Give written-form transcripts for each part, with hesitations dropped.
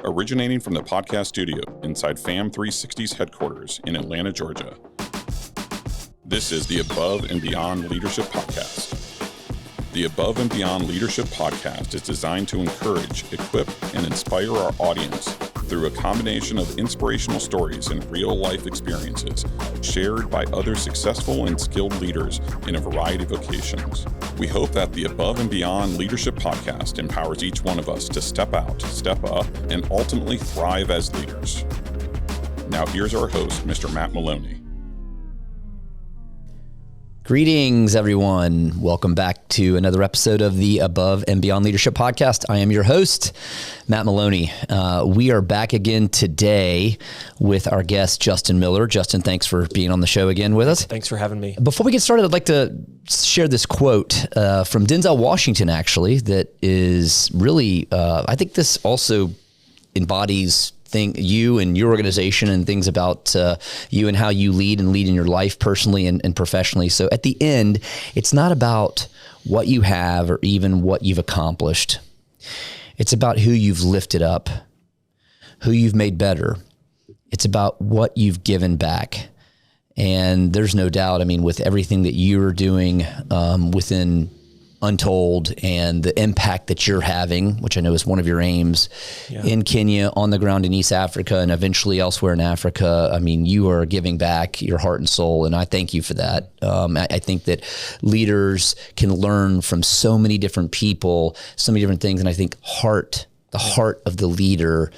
originating from the podcast studio inside FAM 360's headquarters in Atlanta, Georgia. This is the Above and Beyond Leadership Podcast. The Above and Beyond Leadership Podcast is designed to encourage, equip, and inspire our audience through a combination of inspirational stories and real-life experiences shared by other successful and skilled leaders in a variety of vocations. We hope that the Above and Beyond Leadership Podcast empowers each one of us to step out, step up, and ultimately thrive as leaders. Now here's our host, Mr. Matt Maloney. Greetings, everyone. Welcome back to another episode of the Above and Beyond Leadership Podcast. I am your host, Matt Maloney. We are back again today with our guest, Justin Miller. Justin, thanks for being on the show again with us. Thanks for having me. Before we get started, I'd like to share this quote from Denzel Washington, actually, that is really, I think this also embodies you and your organization and things about you and how you lead in your life personally and professionally. So at the end, it's not about what you have or even what you've accomplished. It's about who you've lifted up, who you've made better. It's about what you've given back. And there's no doubt, I mean, with everything that you're doing within Untold and the impact that you're having, which I know is one of your aims in Kenya, on the ground in East Africa, and eventually elsewhere in Africa. I mean, you are giving back your heart and soul, and I thank you for that. I think that leaders can learn from so many different people, so many different things, and I think the heart of the leader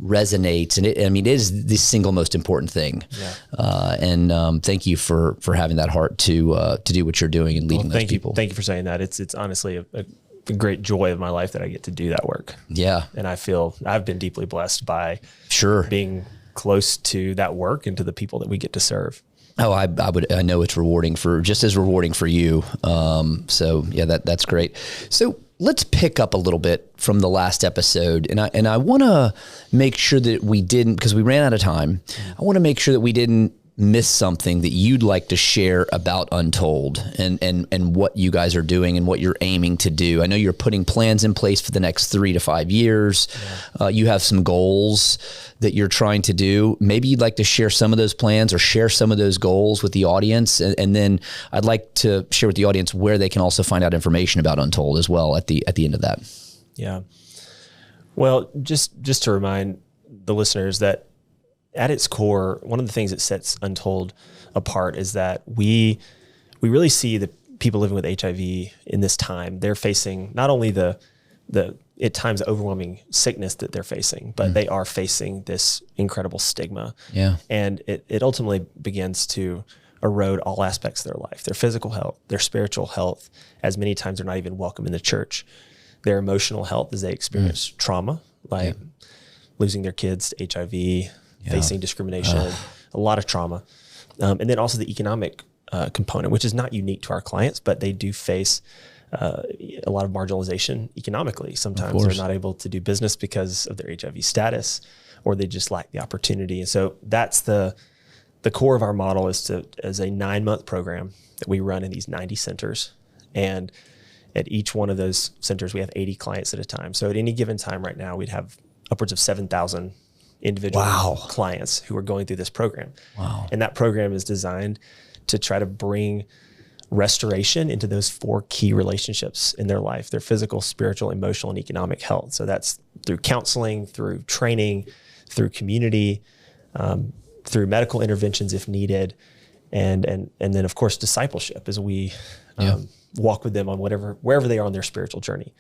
resonates, and it is the single most important thing. Thank you for having that heart to do what you're doing and leading those people. Thank you for saying that. It's honestly a great joy of my life that I get to do that work. Yeah, and I feel I've been deeply blessed by being close to that work and to the people that we get to serve. Oh, I know it's rewarding just as rewarding for you. So yeah, that's great. So let's pick up a little bit from the last episode, and I want to make sure that we didn't, because we ran out of time. I want to make sure that we didn't miss something that you'd like to share about Untold and what you guys are doing and what you're aiming to do. I know you're putting plans in place for the next 3 to 5 years. You have some goals that you're trying to do. Maybe you'd like to share some of those plans or share some of those goals with the audience. And then I'd like to share with the audience where they can also find out information about Untold as well at the end of that. Yeah. Well, just to remind the listeners that at its core, one of the things that sets Untold apart is that we really see the people living with HIV in this time. They're facing not only the at times overwhelming sickness that they're facing, but they are facing this incredible stigma. Yeah. And it ultimately begins to erode all aspects of their life, their physical health, their spiritual health, as many times they're not even welcome in the church, their emotional health as they experience trauma, like losing their kids to HIV, facing discrimination, a lot of trauma. And then also the economic component, which is not unique to our clients, but they do face a lot of marginalization economically. Sometimes they're not able to do business because of their HIV status, or they just lack the opportunity. And so that's the core of our model is a 9-month program that we run in these 90 centers. And at each one of those centers, we have 80 clients at a time. So at any given time right now, we'd have upwards of 7,000 individual clients who are going through this program. Wow. And that program is designed to try to bring restoration into those 4 key relationships in their life: their physical, spiritual, emotional, and economic health. So that's through counseling, through training, through community, through medical interventions if needed, and then of course discipleship as we walk with them on wherever they are on their spiritual journey.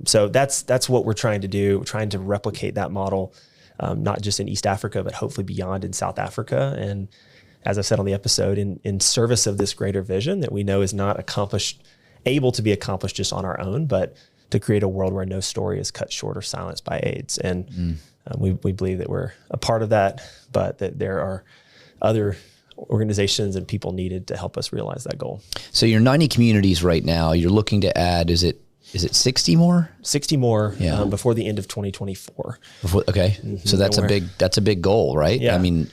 So that's what we're trying to do. We're trying to replicate that model, not just in East Africa, but hopefully beyond in South Africa. And as I said on the episode, in service of this greater vision that we know is not able to be accomplished just on our own, but to create a world where no story is cut short or silenced by AIDS. And we believe that we're a part of that, but that there are other organizations and people needed to help us realize that goal. So you're 90 communities right now. You're looking to add, is it 60 more? 60 more before the end of 2024. So that's a big goal, right? Yeah. I mean,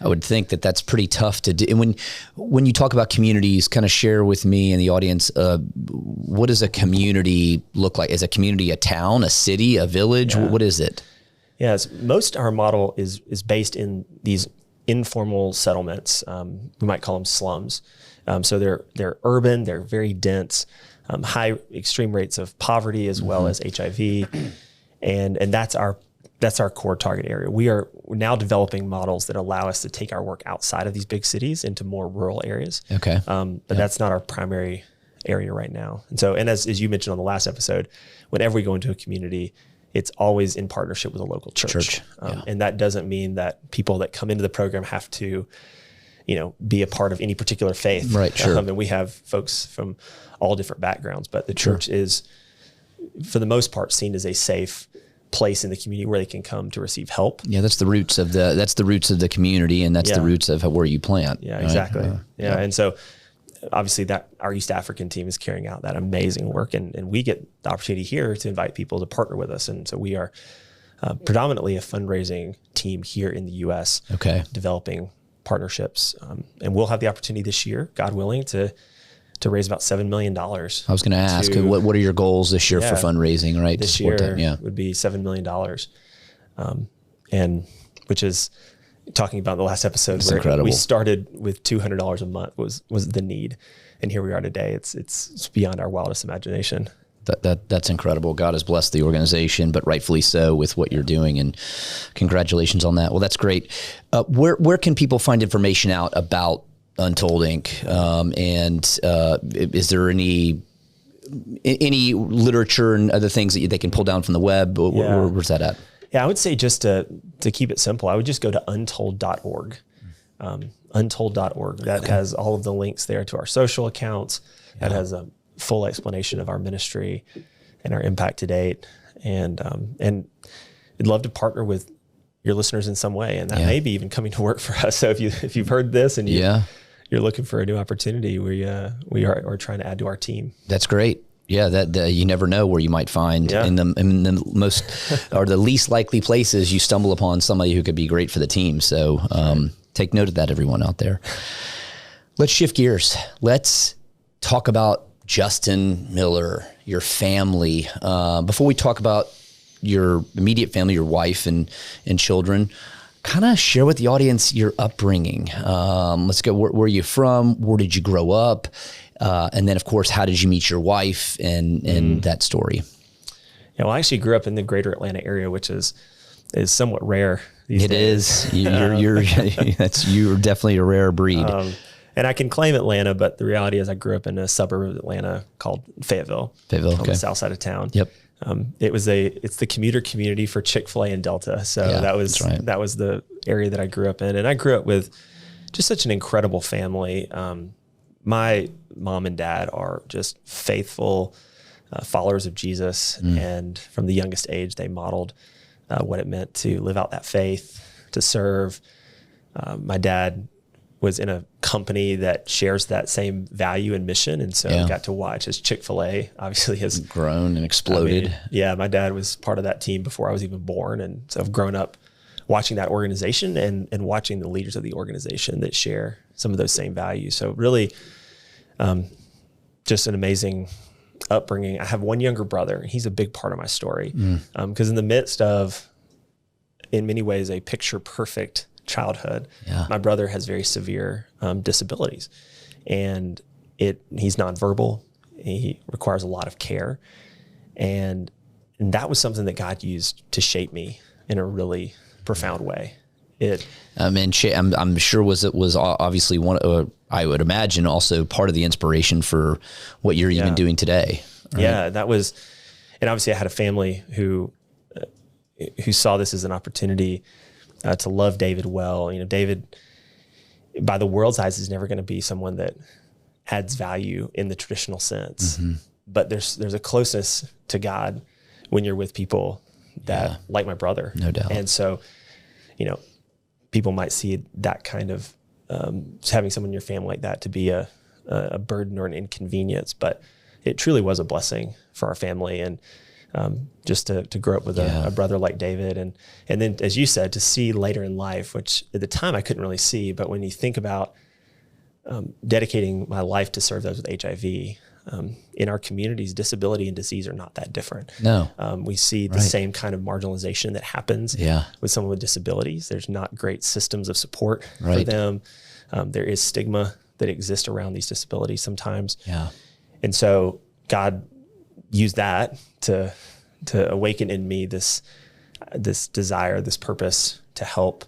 I would think that that's pretty tough to do. And when you talk about communities, kind of share with me and the audience, what does a community look like? Is a community a town, a city, a village? Yeah. What is it? Yes, most of our model is based in these informal settlements. We might call them slums. So they're urban, they're very dense, high extreme rates of poverty as well as HIV, and that's our core target area. We're now developing models that allow us to take our work outside of these big cities into more rural areas. Okay, but that's not our primary area right now. And so, and as you mentioned on the last episode, whenever we go into a community, it's always in partnership with a local church. And that doesn't mean that people that come into the program have to, be a part of any particular faith. Right, sure. And we have folks from all different backgrounds, but the church is, for the most part, seen as a safe place in the community where they can come to receive help. Yeah, that's the roots of the community, and that's the roots of where you plant. Yeah, right? exactly. And so obviously that our East African team is carrying out that amazing work, and we get the opportunity here to invite people to partner with us. And so we are predominantly a fundraising team here in the U.S. Developing partnerships, and we'll have the opportunity this year, God willing, to raise about $7 million. I was going to ask, what are your goals this year for fundraising, right? This year would be $7 million. And which is, talking about the last episode, where incredible. We started with $200 a month was the need. And here we are today. It's beyond our wildest imagination. That's incredible. God has blessed the organization, but rightfully so with what you're doing. And congratulations on that. Well, that's great. Where can people find information out about Untold Inc.? And is there any literature and other things that they can pull down from the web? Where's that at? Yeah, I would say, just to keep it simple, I would just go to untold.org. Untold.org. That has all of the links there to our social accounts. That has a full explanation of our ministry and our impact to date. And I'd love to partner with your listeners in some way, and that may be even coming to work for us. So if you've heard this and you're looking for a new opportunity, we're trying to add to our team. That's great. Yeah, that you never know where you might find in the most or the least likely places you stumble upon somebody who could be great for the team. So take note of that, everyone out there. Let's shift gears. Let's talk about Justin Miller, your family. Before we talk about your immediate family, your wife and children, kind of share with the audience your upbringing. Let's go. Where are you from? Where did you grow up? And then, of course, how did you meet your wife and that story? Yeah, well, I actually grew up in the greater Atlanta area, which is somewhat rare these days. It is. You're definitely a rare breed. And I can claim Atlanta, but the reality is I grew up in a suburb of Atlanta called Fayetteville, on the south side of town. Yep. It's the commuter community for Chick-fil-A and Delta. So that was the area that I grew up in. And I grew up with just such an incredible family. My mom and dad are just faithful followers of Jesus. And from the youngest age, they modeled what it meant to live out that faith, to serve. My dad was in a company that shares that same value and mission. And so I got to watch as Chick-fil-A obviously has grown and exploded. My dad was part of that team before I was even born. And so I've grown up watching that organization and watching the leaders of the organization that share some of those same values. So really just an amazing upbringing. I have one younger brother. He's a big part of my story. Because in the midst of, in many ways, a picture perfect childhood, my brother has very severe disabilities, and he's nonverbal. He requires a lot of care, and that was something that God used to shape me in a really profound way. I'm sure it was obviously one. I would imagine also part of the inspiration for what you're even doing today. Right? Yeah, that was, and obviously I had a family who saw this as an opportunity to love David well. David, by the world's eyes, is never going to be someone that adds value in the traditional sense. But there's a closeness to God when you're with people that like my brother. No doubt. And so, people might see that kind of having someone in your family like that to be a burden or an inconvenience, but it truly was a blessing for our family. And just to grow up with a brother like David. And then, as you said, to see later in life, which at the time I couldn't really see, but when you think about dedicating my life to serve those with HIV, in our communities, disability and disease are not that different. No. We see the same kind of marginalization that happens with someone with disabilities. There's not great systems of support for them. There is stigma that exists around these disabilities sometimes. Yeah. And so God used that to awaken in me this desire, this purpose to help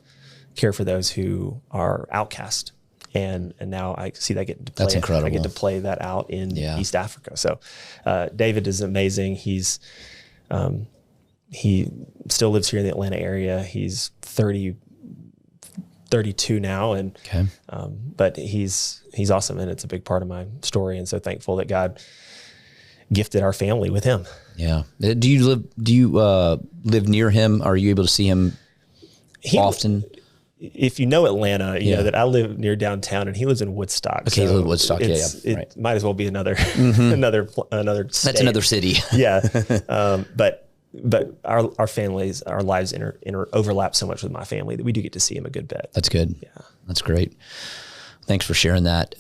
care for those who are outcast. And now I see that I get to play. That's incredible. I get to play that out in East Africa. So David is amazing. He still lives here in the Atlanta area. He's 32 now, and but he's awesome, and it's a big part of my story. And so thankful that God gifted our family with him. Yeah. Do you live near him? Are you able to see him often? If you know Atlanta, you know that I live near downtown, and he lives in Woodstock. Okay, so Woodstock. It might as well be another another state. That's another city. But our families, our lives overlap so much with my family that we do get to see him a good bit. That's good. Yeah, that's great. Thanks for sharing that.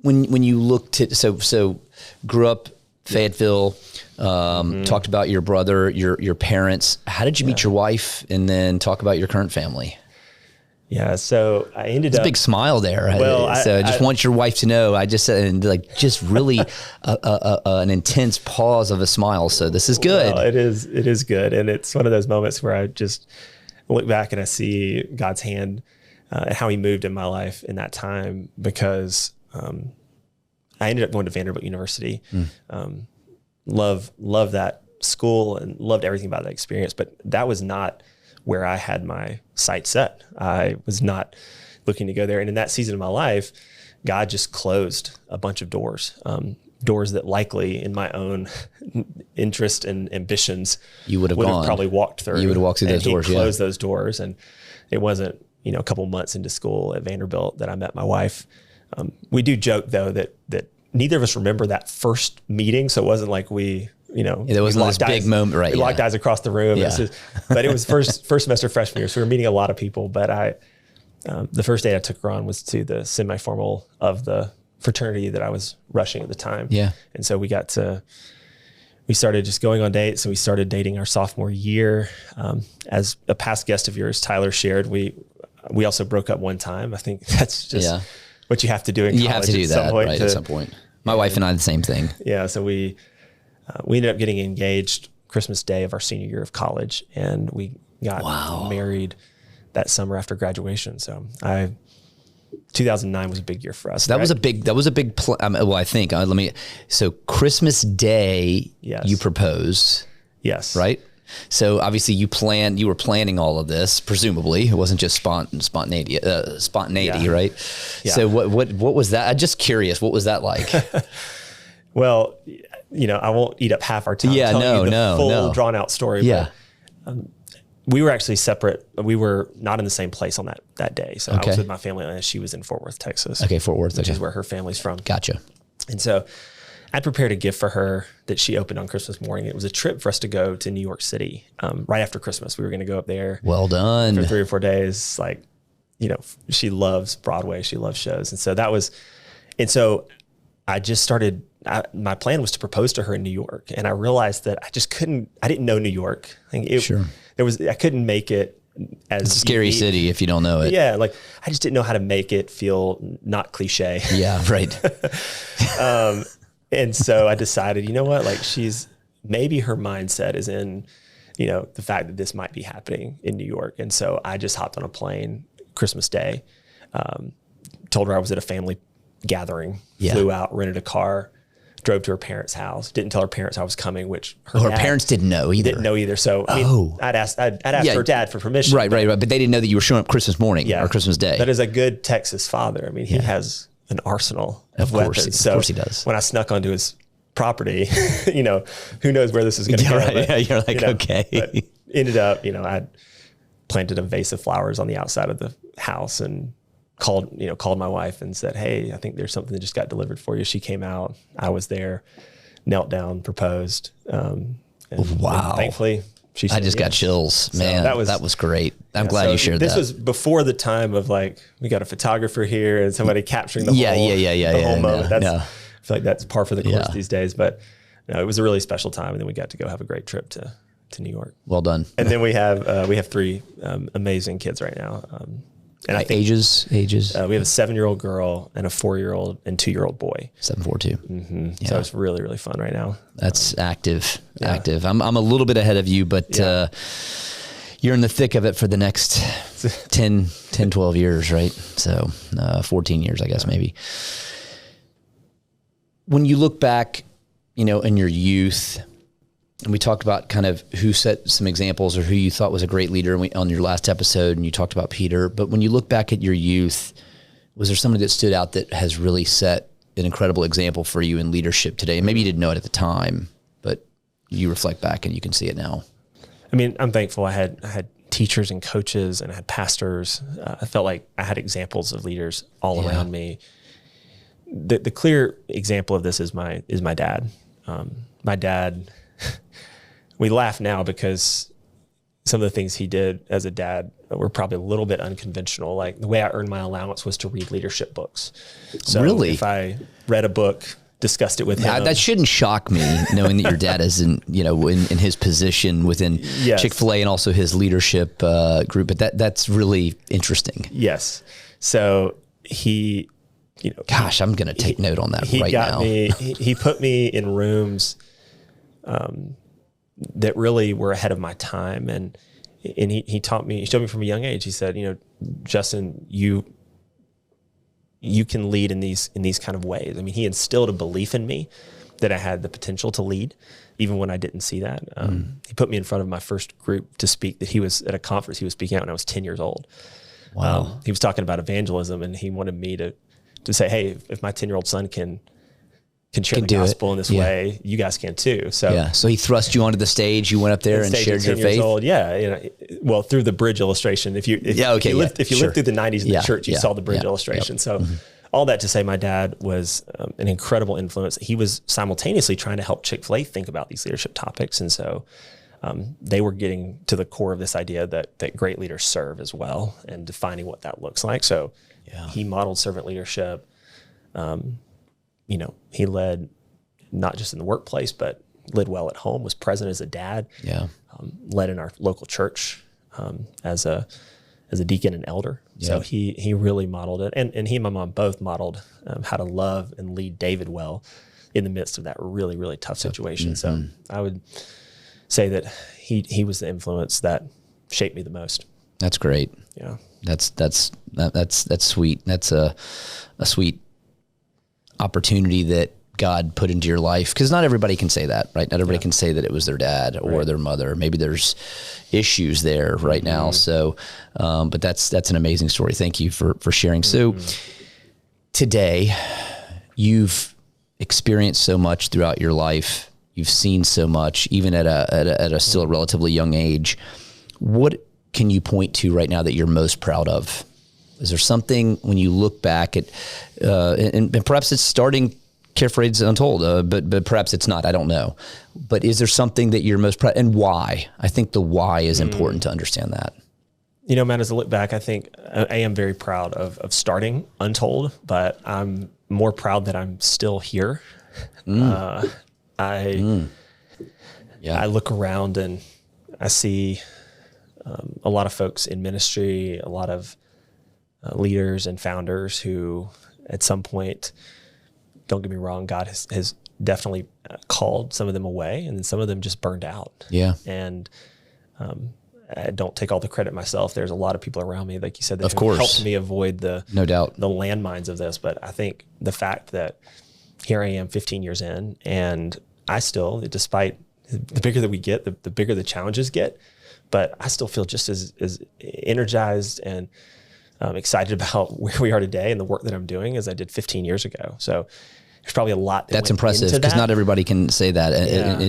When you looked at so grew up Fayetteville, talked about your brother, your parents. How did you meet your wife, and then talk about your current family? Yeah, so I ended up... a big smile there. Well, I just want your wife to know, just really an intense pause of a smile. So this is good. Well, it is good. And it's one of those moments where I just look back and I see God's hand and how he moved in my life in that time, because I ended up going to Vanderbilt University. Love that school and loved everything about that experience, but that was not where I had my sights set. I was not looking to go there. And in that season of my life, God just closed a bunch of doors, doors that likely in my own interest and ambitions you would have probably walked through. You would have walked through those doors. He closed those doors. And it wasn't, a couple months into school at Vanderbilt that I met my wife. We do joke though that neither of us remember that first meeting. So it wasn't like there wasn't this big moment, right? We locked eyes across the room. Yeah. But it was first semester freshman year, so we were meeting a lot of people. But the first date I took her on was to the semi-formal of the fraternity that I was rushing at the time. Yeah. And so we started just going on dates, and we started dating our sophomore year. As a past guest of yours, Tyler, shared, we also broke up one time. I think that's just what you have to do in college. You have to do that, right, at some point. My wife and I, the same thing. Yeah, so we ended up getting engaged Christmas Day of our senior year of college, and we got married that summer after graduation. So 2009 was a big year for us. So that was a big, I think, so Christmas Day, you proposed. Yes. Right? So obviously you were planning all of this, presumably. It wasn't just spontaneity, right? Yeah. So what was that? I'm just curious, what was that like? Well, I won't eat up half our time telling you the full drawn out story. Yeah. But, we were actually separate. We were not in the same place on that day. So I was with my family, and she was in Fort Worth, Texas. Okay, Fort Worth. Which is where her family's from. Gotcha. And so I prepared a gift for her that she opened on Christmas morning. It was a trip for us to go to New York City right after Christmas. We were going to go up there. Well done. For 3 or 4 days. She loves Broadway. She loves shows. And so I just started, my plan was to propose to her in New York. And I realized that I didn't know New York. I couldn't make it as it's a scary unique. City if you don't know it. Yeah. I just didn't know how to make it feel not cliche. Yeah. Right. And so I decided, maybe her mindset is in, the fact that this might be happening in New York. And so I just hopped on a plane Christmas Day, told her I was at a family gathering, flew out, rented a car, drove to her parents' house, didn't tell her parents I was coming, which her parents didn't know either. So I'd asked her dad for permission. Right. But they didn't know that you were showing up Christmas morning or Christmas Day. That is a good Texas father. He has an arsenal of weapons. Of course he does. When I snuck onto his property, who knows where this is going to go. Right. Yeah, you're like, okay. But ended up, I planted a vase of flowers on the outside of the house and called my wife and said, hey, I think there's something that just got delivered for you. She came out. I was there, knelt down, proposed. Wow. And thankfully, she said I just got chills, man. So that was great. I'm glad you shared this that. This was before the time of we got a photographer here and somebody capturing the whole moment. feel like that's par for the course these days, but no, it was a really special time. And then we got to go have a great trip to New York. Well done. And then we have 3 amazing kids right now. And I think ages. we have a 7-year-old girl and a 4-year-old and 2-year-old boy. 742. Mm-hmm. Yeah. So it's really, really fun right now. That's active. I'm a little bit ahead of you, but you're in the thick of it for the next 10, 12 years, right? So 14 years, I guess, maybe. When you look back, in your youth, and we talked about kind of who set some examples or who you thought was a great leader on your last episode, and you talked about Peter. But when you look back at your youth, was there somebody that stood out that has really set an incredible example for you in leadership today? And maybe you didn't know it at the time, but you reflect back and you can see it now. I mean, I'm thankful I had teachers and coaches and I had pastors. I felt like I had examples of leaders all around me. The clear example of this is my dad. My dad, we laugh now because some of the things he did as a dad were probably a little bit unconventional. Like the way I earned my allowance was to read leadership books. So really? If I read a book, discussed it with him. That shouldn't shock me, knowing that your dad is in his position within Chick-fil-A and also his leadership group. But that's really interesting. Yes. So he, gosh, I'm going to take note on that right now. He put me in rooms that really were ahead of my time. And he showed me from a young age. He said, Justin, you can lead in these kind of ways. I mean, he instilled a belief in me that I had the potential to lead, even when I didn't see that. He put me in front of my first group to speak. That he was at a conference he was speaking at when I was 10 years old. Wow. He was talking about evangelism, and he wanted me to say, hey, if my 10-year-old son can share the gospel in this way, you guys can too. So so he thrust you onto the stage. You went up there and shared your faith. Old, well, through the bridge illustration. If you lived through the 90s in the church, you saw the bridge illustration. Yep. So all that to say, my dad was an incredible influence. He was simultaneously trying to help Chick-fil-A think about these leadership topics, and so they were getting to the core of this idea that great leaders serve as well, and defining what that looks like. So he modeled servant leadership. He led not just in the workplace, but led well at home, was present as a dad, led in our local church as a deacon and elder. Yeah. So he really modeled it. And he and my mom both modeled how to love and lead David well in the midst of that really, really tough situation. So I would say that he was the influence that shaped me the most. That's great. Yeah. That's sweet. That's a sweet opportunity that God put into your life, because not everybody can say that, right? Not everybody can say that it was their dad or their mother. Maybe there's issues there right now. So, but that's an amazing story. Thank you for sharing. So today you've experienced so much throughout your life. You've seen so much, even at a still relatively young age. What can you point to right now that you're most proud of? Is there something when you look back at, and perhaps it's starting Carefree's Untold, but perhaps it's not, I don't know. But is there something that you're most proud, and why? I think the why is important to understand that. Matt, as I look back, I think I am very proud of starting Untold, but I'm more proud that I'm still here. I look around and I see a lot of folks in ministry, a lot of leaders and founders who at some point, don't get me wrong, God has definitely called some of them away, and then some of them just burned out. Yeah. And I don't take all the credit myself. There's a lot of people around me, like you said, that have helped me avoid the landmines of this. But I think the fact that here I am 15 years in, and I still, despite the bigger that we get, the bigger the challenges get, but I still feel just as energized and excited about where we are today and the work that I'm doing as I did 15 years ago. So there's probably a lot that's impressive, because not everybody can say that,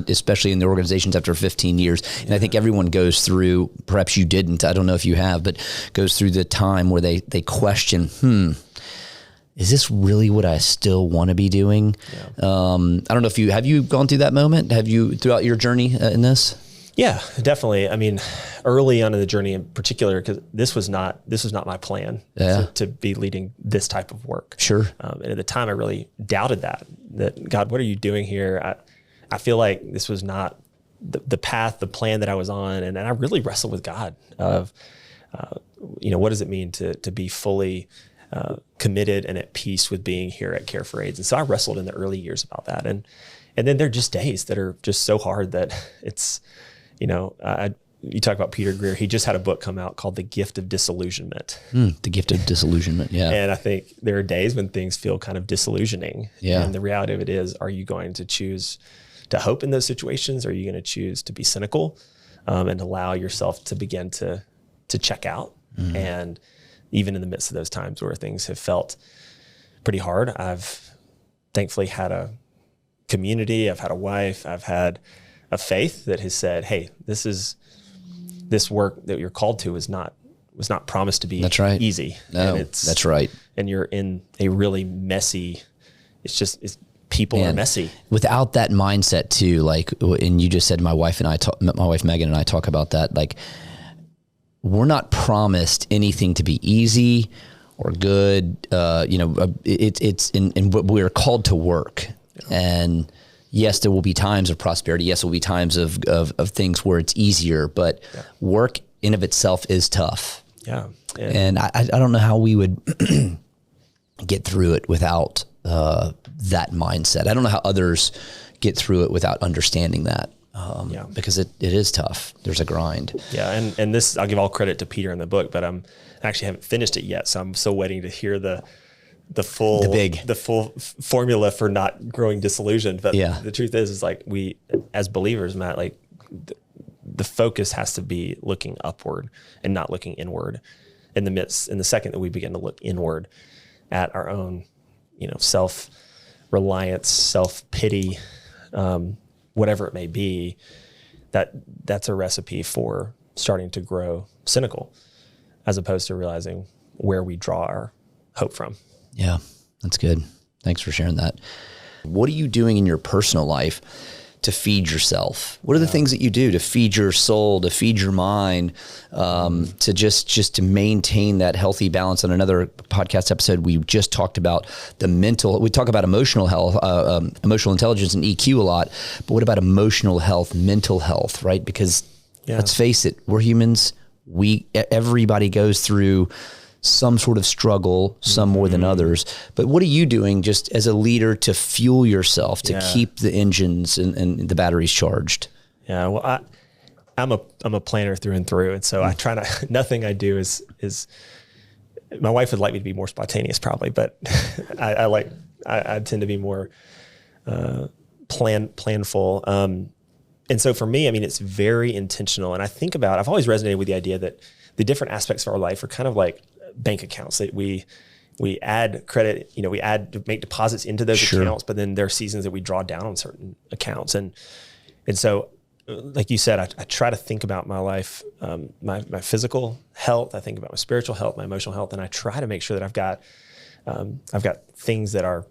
especially in the organizations after 15 years. And I think everyone goes through, perhaps you didn't, I don't know if you have, but goes through the time where they question, is this really what I still want to be doing? Yeah. I don't know if have you gone through that moment? Have you throughout your journey in this? Yeah, definitely. I mean, early on in the journey in particular, because this was not my plan to be leading this type of work. Sure. And at the time I really doubted that. that God, what are you doing here? I feel like this was not the path, the plan that I was on. And I really wrestled with God of, what does it mean to be fully committed and at peace with being here at Care for AIDS? And so I wrestled in the early years about that. And then there are just days that are just so hard that it's, you talk about Peter Greer. He just had a book come out called The Gift of Disillusionment. The Gift of Disillusionment, yeah. And I think there are days when things feel kind of disillusioning. Yeah. And the reality of it is, are you going to choose to hope in those situations? Or are you going to choose to be cynical and allow yourself to begin to check out? Mm-hmm. And even in the midst of those times where things have felt pretty hard, I've thankfully had a community, I've had a wife, I've had a faith that has said, hey, this work that you're called to was not promised to be easy. No, that's right. And you're in a really messy, people are messy. Without that mindset too, like, and you just said, my wife Megan and I talk about that, like, we're not promised anything to be easy or good. But we're called to work. And yes, there will be times of prosperity. Yes, there will be times of things where it's easier, but work in of itself is tough. Yeah. And I don't know how we would get through it without that mindset. I don't know how others get through it without understanding that. Because it is tough. There's a grind. Yeah. And this, I'll give all credit to Peter in the book, but I actually haven't finished it yet. So I'm still waiting to hear the full formula for not growing disillusioned. But the truth is like we, as believers, Matt, like the focus has to be looking upward and not looking inward in the second that we begin to look inward at our own, self-reliance, self-pity, whatever it may be, that's a recipe for starting to grow cynical as opposed to realizing where we draw our hope from. Yeah, that's good. Thanks for sharing that. What are you doing in your personal life to feed yourself? What are the things that you do to feed your soul, to feed your mind, to just to maintain that healthy balance? On another podcast episode, we just talked about we talk about emotional health, emotional intelligence and EQ a lot, but what about emotional health, mental health, right? Because let's face it, we're humans. Everybody goes through some sort of struggle, some more than others. But what are you doing just as a leader to fuel yourself, to keep the engines and the batteries charged? Yeah, well, I'm a planner through and through. And so I try nothing I do is my wife would like me to be more spontaneous probably, but I tend to be more planful. And so for me, I mean, it's very intentional. And I've always resonated with the idea that the different aspects of our life are kind of like bank accounts that we add credit, we make deposits into those accounts, but then there are seasons that we draw down on certain accounts. And so, like you said, I try to think about my life, my physical health. I think about my spiritual health, my emotional health, and I try to make sure that I've got things that are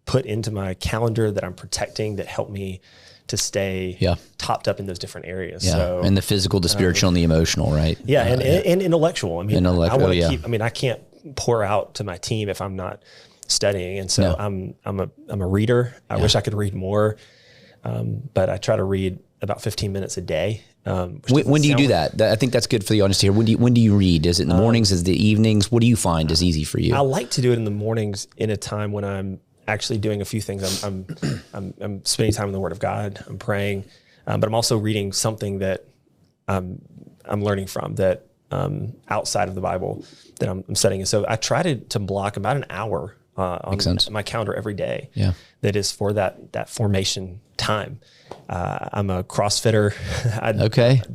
put into my calendar that I'm protecting that help me to stay topped up in those different areas. Yeah. So, and the physical, the spiritual, and the emotional, right? Yeah. And intellectual. I mean, I can't pour out to my team if I'm not studying. And so I'm a reader. I wish I could read more. But I try to read about 15 minutes a day. When do you do that? I think that's good for the audience to hear. When do you read? Is it in the mornings? Is it the evenings? What do you find is easy for you? I like to do it in the mornings in a time when I'm actually doing a few things. I'm spending time in the Word of God. I'm praying, but I'm also reading something that I'm learning from that outside of the Bible that I'm studying. And so I try to block about an hour on my calendar every day. Yeah, that is for that formation time. I'm a CrossFitter.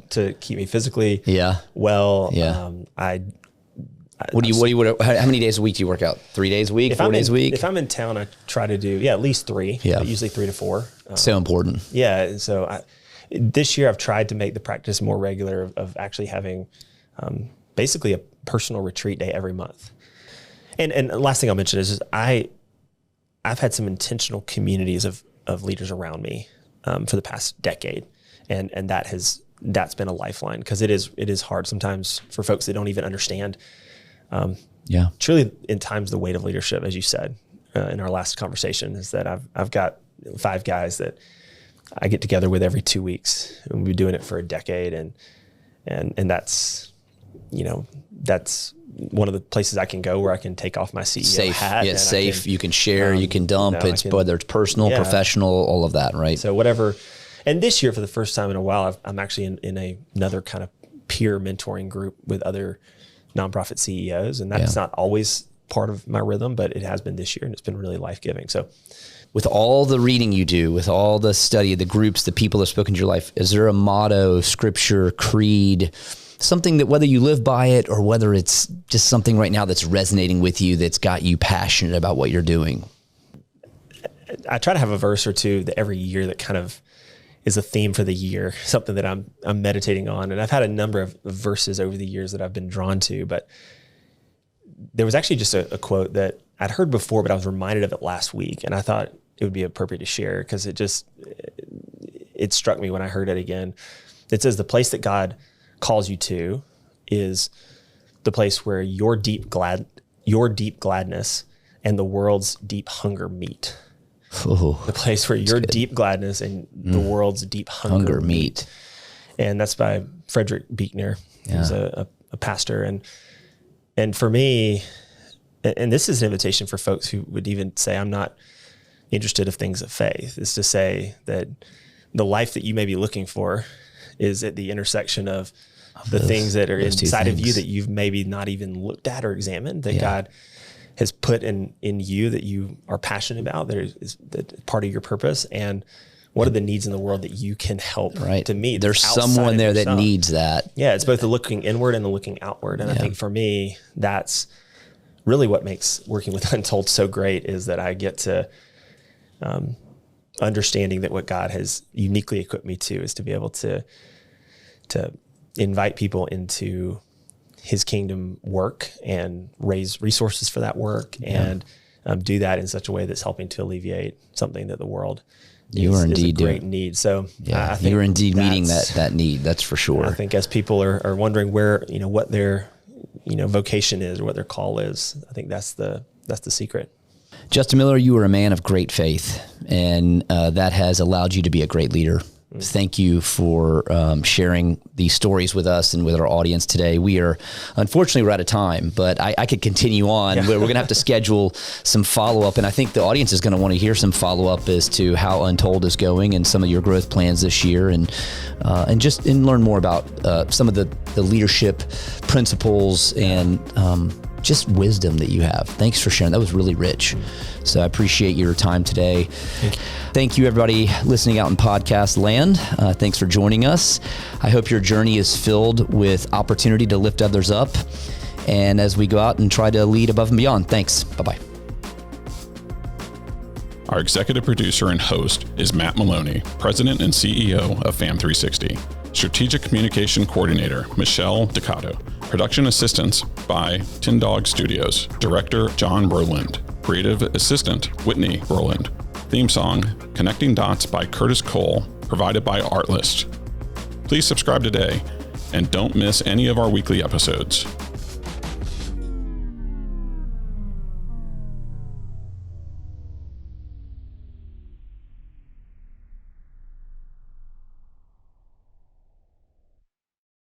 To keep me physically well. Yeah. How many days a week do you work out? 3 days a week, 4 days a week? If I'm in town, I try to do, at least 3, but usually 3 to 4. So important. Yeah. And so this year I've tried to make the practice more regular of actually having basically a personal retreat day every month. And the last thing I'll mention is I've had some intentional communities of leaders around me for the past decade. And that's been a lifeline because it is hard sometimes for folks that don't even understand. Truly in times the weight of leadership, as you said, in our last conversation, is that I've got 5 guys that I get together with every 2 weeks, and we've been doing it for a decade. And that's, that's one of the places I can go where I can take off my CEO hat. Yeah, safe. You can share, you can dump. Whether it's personal, professional, all of that, right? So whatever. And this year, for the first time in a while, I'm actually in another kind of peer mentoring group with other nonprofit CEOs. And that's not always part of my rhythm, but it has been this year, and it's been really life-giving. So with all the reading you do, with all the study, the groups, the people that have spoken to your life, is there a motto, scripture, creed, something that whether you live by it or whether it's just something right now that's resonating with you, that's got you passionate about what you're doing? I try to have a verse or two that every year that kind of is a theme for the year, something that I'm meditating on. And I've had a number of verses over the years that I've been drawn to, but there was actually just a quote that I'd heard before, but I was reminded of it last week. And I thought it would be appropriate to share because it struck me when I heard it again. It says, the place that God calls you to is the place where your deep gladness and the world's deep hunger meet. Oh, the place where your deep gladness and the world's deep hunger meet. And that's by Frederick Buechner, who's a pastor. And for me, and this is an invitation for folks who would even say, I'm not interested of things of faith, is to say that the life that you may be looking for is at the intersection of the things that are inside of you that you've maybe not even looked at or examined, that God has put in you that you are passionate about, that is part of your purpose, and what are the needs in the world that you can help to meet. There's someone there that needs that. Yeah, it's both the looking inward and the looking outward. And I think for me, that's really what makes working with Untold so great, is that I get to understanding that what God has uniquely equipped me to is to be able to invite people into his kingdom work and raise resources for that work and do that in such a way that's helping to alleviate something that the world is a great need. So I think you're indeed meeting that need. That's for sure. I think as people are wondering where, what their, vocation is or what their call is, I think that's the secret. Justin Miller, you are a man of great faith, and that has allowed you to be a great leader. Thank you for sharing these stories with us and with our audience today. Unfortunately, we're out of time, but I could continue on. We're going to have to schedule some follow-up, and I think the audience is going to want to hear some follow-up as to how Untold is going and some of your growth plans this year, and learn more about some of the leadership principles and just wisdom that you have. Thanks for sharing. That was really rich. So I appreciate your time today. Thank you, everybody listening out in podcast land. Thanks for joining us. I hope your journey is filled with opportunity to lift others up. And as we go out and try to lead above and beyond. Thanks. Bye-bye. Our executive producer and host is Matt Maloney, President and CEO of FAM360. Strategic Communication Coordinator, Michelle Ducato. Production assistance by Tin Dog Studios. Director, John Berland. Creative Assistant, Whitney Berland. Theme song, Connecting Dots by Curtis Cole, provided by Artlist. Please subscribe today and don't miss any of our weekly episodes.